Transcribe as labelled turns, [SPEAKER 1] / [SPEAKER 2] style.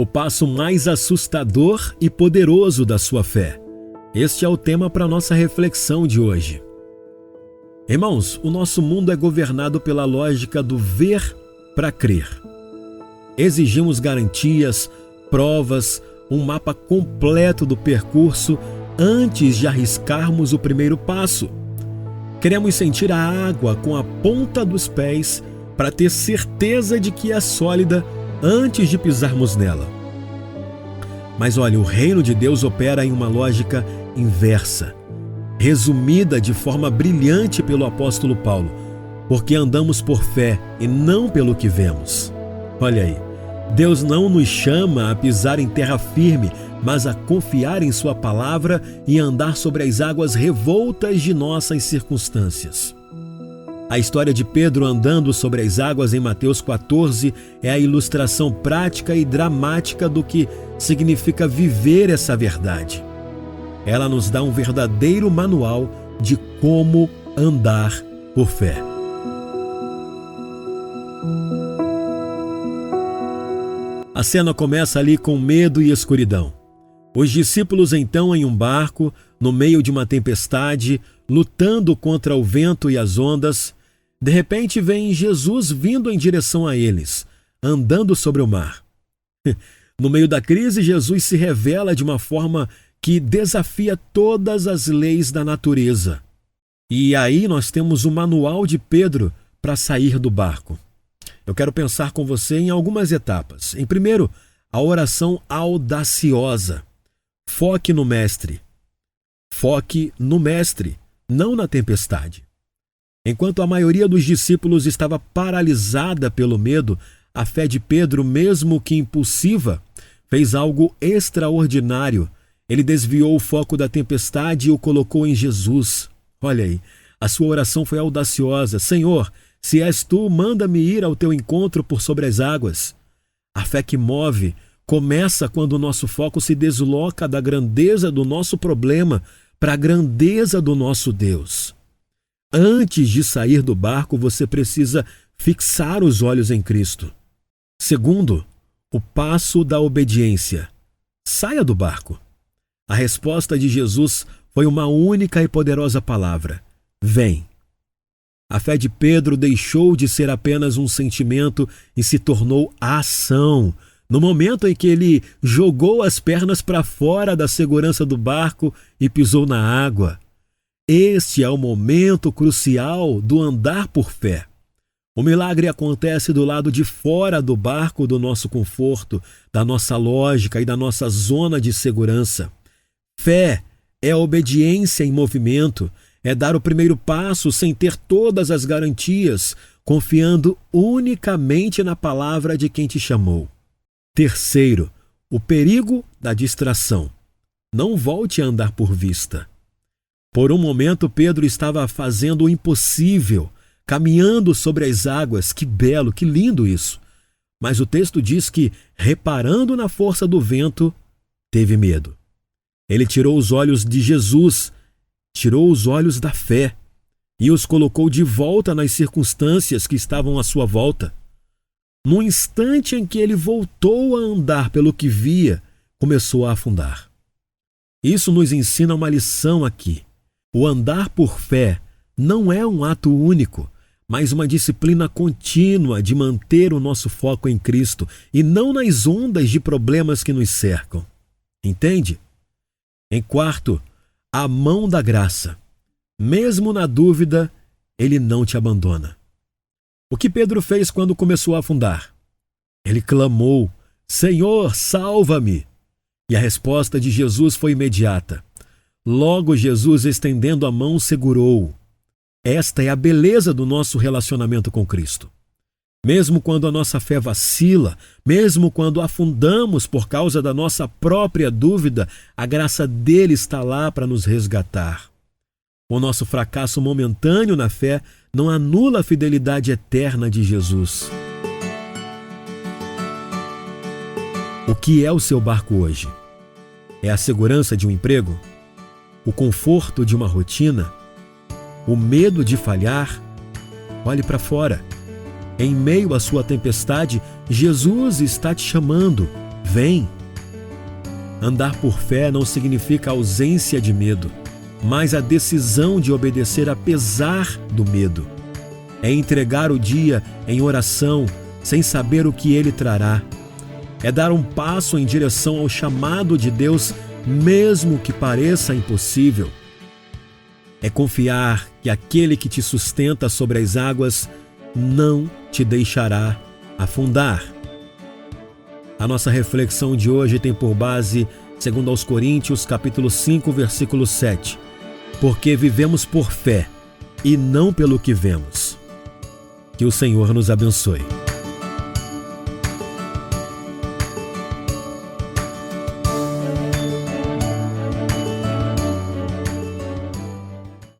[SPEAKER 1] o passo mais assustador e poderoso da sua fé. Este é o tema para a nossa reflexão de hoje. Irmãos, o nosso mundo é governado pela lógica do ver para crer. Exigimos garantias, provas, um mapa completo do percurso antes de arriscarmos o primeiro passo. Queremos sentir a água com a ponta dos pés para ter certeza de que é sólida antes de pisarmos nela. Mas olha, o reino de Deus opera em uma lógica inversa, resumida de forma brilhante pelo apóstolo Paulo, porque andamos por fé e não pelo que vemos. Olha aí, Deus não nos chama a pisar em terra firme, mas a confiar em sua palavra e andar sobre as águas revoltas de nossas circunstâncias. A história de Pedro andando sobre as águas em Mateus 14 é a ilustração prática e dramática do que significa viver essa verdade. Ela nos dá um verdadeiro manual de como andar por fé. A cena começa ali com medo e escuridão. Os discípulos então em um barco, no meio de uma tempestade, lutando contra o vento e as ondas. De repente vem Jesus vindo em direção a eles, andando sobre o mar. No meio da crise, Jesus se revela de uma forma que desafia todas as leis da natureza. E aí nós temos o manual de Pedro para sair do barco. Eu quero pensar com você em algumas etapas. Em primeiro, a oração audaciosa. Foque no Mestre. Foque no Mestre, não na tempestade. Enquanto a maioria dos discípulos estava paralisada pelo medo, a fé de Pedro, mesmo que impulsiva, fez algo extraordinário. Ele desviou o foco da tempestade e o colocou em Jesus. Olha aí, a sua oração foi audaciosa. Senhor, se és tu, manda-me ir ao teu encontro por sobre as águas. A fé que move começa quando o nosso foco se desloca da grandeza do nosso problema para a grandeza do nosso Deus. Antes de sair do barco, você precisa fixar os olhos em Cristo. Segundo, o passo da obediência. Saia do barco. A resposta de Jesus foi uma única e poderosa palavra: vem. A fé de Pedro deixou de ser apenas um sentimento e se tornou ação. No momento em que ele jogou as pernas para fora da segurança do barco e pisou na água. Este é o momento crucial do andar por fé. O milagre acontece do lado de fora do barco do nosso conforto, da nossa lógica e da nossa zona de segurança. Fé é obediência em movimento, é dar o primeiro passo sem ter todas as garantias, confiando unicamente na palavra de quem te chamou. Terceiro, o perigo da distração. Não volte a andar por vista. Por um momento, Pedro estava fazendo o impossível, caminhando sobre as águas. Que belo, que lindo isso! Mas o texto diz que, reparando na força do vento, teve medo. Ele tirou os olhos de Jesus, tirou os olhos da fé e os colocou de volta nas circunstâncias que estavam à sua volta. No instante em que ele voltou a andar pelo que via, começou a afundar. Isso nos ensina uma lição aqui. O andar por fé não é um ato único, mas uma disciplina contínua de manter o nosso foco em Cristo e não nas ondas de problemas que nos cercam. Entende? Em quarto, a mão da graça. Mesmo na dúvida, ele não te abandona. O que Pedro fez quando começou a afundar? Ele clamou: Senhor, salva-me! E a resposta de Jesus foi imediata. Logo Jesus, estendendo a mão, segurou-o. Esta é a beleza do nosso relacionamento com Cristo. Mesmo quando a nossa fé vacila, mesmo quando afundamos por causa da nossa própria dúvida, a graça dele está lá para nos resgatar. O nosso fracasso momentâneo na fé não anula a fidelidade eterna de Jesus. O que é o seu barco hoje? É a segurança de um emprego? O conforto de uma rotina? O medo de falhar? Olhe para fora. Em meio à sua tempestade, Jesus está te chamando. vem. Andar por fé não significa ausência de medo, mas a decisão de obedecer apesar do medo. É entregar o dia em oração, sem saber o que ele trará. É dar um passo em direção ao chamado de Deus, mesmo que pareça impossível. É confiar que aquele que te sustenta sobre as águas não te deixará afundar. A nossa reflexão de hoje tem por base 2 Coríntios, capítulo 5, versículo 7. Porque vivemos por fé e não pelo que vemos. Que o Senhor nos abençoe.